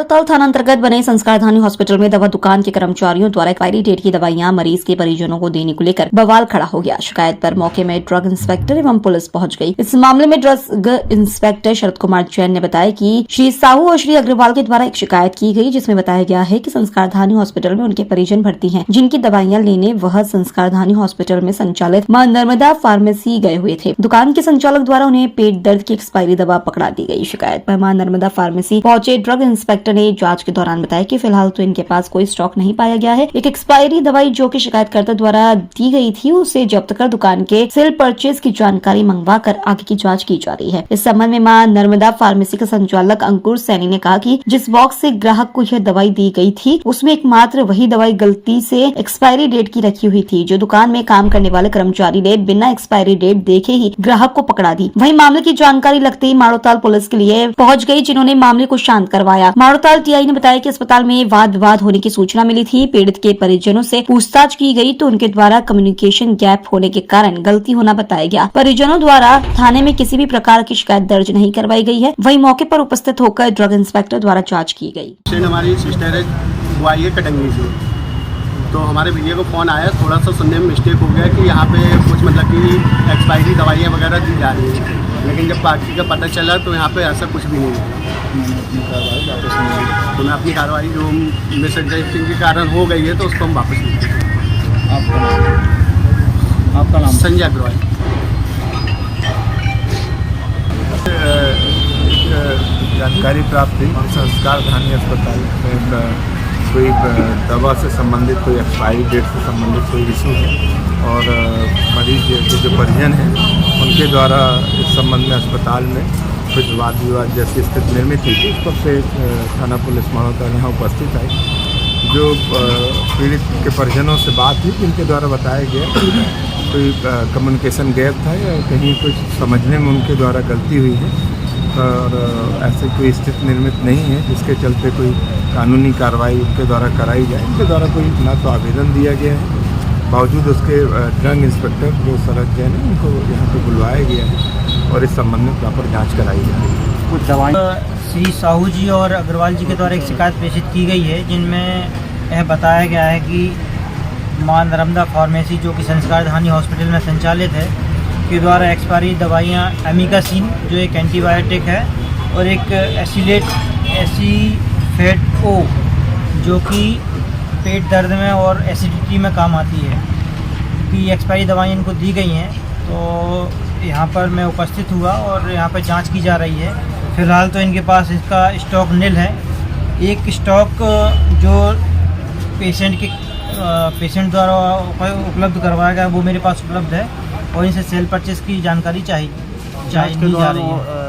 मारोताल थाना अंतर्गत बने संस्कारधानी हॉस्पिटल में दवा दुकान के कर्मचारियों द्वारा एक्सपायरी डेट की दवाइयां मरीज के परिजनों को देने को लेकर बवाल खड़ा हो गया। शिकायत पर मौके में ड्रग इंस्पेक्टर एवं पुलिस पहुंच गई। इस मामले में ड्रग इंस्पेक्टर शरद कुमार जैन ने बताया कि श्री साहू और श्री अग्रवाल के द्वारा एक शिकायत की गई, जिसमें बताया गया है कि संस्कारधानी हॉस्पिटल में उनके परिजन भर्ती हैं, जिनकी दवाइयां लेने वह संस्कारधानी हॉस्पिटल में संचालित मां नर्मदा फार्मेसी गए हुए थे। दुकान के संचालक द्वारा उन्हें पेट दर्द की एक्सपायरी दवा पकड़ा दी गई। शिकायत पर मां नर्मदा फार्मेसी पहुंचे ड्रग इंस्पेक्टर ने जांच के दौरान बताया कि फिलहाल तो इनके पास कोई स्टॉक नहीं पाया गया है। एक एक्सपायरी दवाई जो कि शिकायतकर्ता द्वारा दी गई थी, उसे जब्त कर दुकान के सेल परचेज की जानकारी मंगवा कर आगे की जांच की जा रही है। इस संबंध में मां नर्मदा फार्मेसी के संचालक अंकुर सैनी ने कहा कि जिस बॉक्स से ग्राहक को यह दवाई दी गई थी, उसमें एकमात्र वही दवाई गलती से एक्सपायरी डेट की रखी हुई थी, जो दुकान में काम करने वाले कर्मचारी ने बिना एक्सपायरी डेट देखे ही ग्राहक को पकड़ा दी। वहीं मामले की जानकारी लगते ही मारोताल पुलिस के लिए पहुंच गई, जिन्होंने मामले को शांत करवाया। मारोताल टीआई ने बताया कि अस्पताल में वाद विवाद होने की सूचना मिली थी। पीड़ित के परिजनों से पूछताछ की गई तो उनके द्वारा कम्युनिकेशन गैप होने के कारण गलती होना बताया गया। परिजनों द्वारा थाने में किसी भी प्रकार की शिकायत दर्ज नहीं करवाई गई है। वहीं मौके पर उपस्थित होकर ड्रग इंस्पेक्टर द्वारा जाँच की गई। हमारी सिस्टर है वो आई है कटंगी से, तो हमारे भैया को फ़ोन आया, थोड़ा सा सुनने में मिस्टेक हो गया कि यहाँ पे कुछ मतलब कि एक्सपायरी दवाइयाँ वगैरह दी जा रही हैं, लेकिन जब बाकी का पता चला तो यहाँ पे ऐसा कुछ भी नहीं है। तो मैं अपनी कार्रवाई जो मिसअंडरस्टैंडिंग के कारण हो गई है तो उसको हम वापस लेंगे। आपका नाम? संजय अग्रवाल। जानकारी प्राप्त हुई संस्कारधानी अस्पताल में कोई दवा से संबंधित, कोई एक्सपायरी डेट से संबंधित कोई इशू है और मरीज के जो परिजन हैं उनके द्वारा इस संबंध में अस्पताल में कुछ वाद विवाद जैसी स्थिति निर्मित हुई थी। उस पर से थाना पुलिस मारोताल यहाँ उपस्थित आई। जो पीड़ित के परिजनों से बात हुई, जिनके द्वारा बताया गया कि कोई कम्युनिकेशन गैप था या कहीं कुछ समझने में उनके द्वारा गलती हुई है और ऐसे कोई स्थिति निर्मित नहीं है जिसके चलते कोई कानूनी कार्रवाई उनके द्वारा कराई जाए। इनके द्वारा कोई ना तो आवेदन दिया गया है, बावजूद उसके ड्रग इंस्पेक्टर जो शरद जैन है उनको यहाँ पे बुलवाया गया है और इस संबंध में प्रॉपर जांच कराई जा रही है। कुछ दवाएं श्री साहू जी और अग्रवाल जी के द्वारा एक शिकायत प्रेषित की गई है, जिनमें यह बताया गया है कि मां नर्मदा फार्मेसी जो कि संस्कारधानी हॉस्पिटल में संचालित है के द्वारा एक्सपायरी दवाइयाँ एमिकासिन जो एक एंटीबायोटिक है और एक एसीफेट ओ जो कि पेट दर्द में और एसिडिटी में काम आती है, कि एक्सपायरी दवाइयाँ इनको दी गई हैं। तो यहाँ पर मैं उपस्थित हुआ और यहाँ पर जांच की जा रही है। फ़िलहाल तो इनके पास इसका स्टॉक नील है। एक स्टॉक जो पेशेंट द्वारा उपलब्ध करवाया गया वो मेरे पास उपलब्ध है और इनसे सेल परचेज की जानकारी चाहिए जा रही है।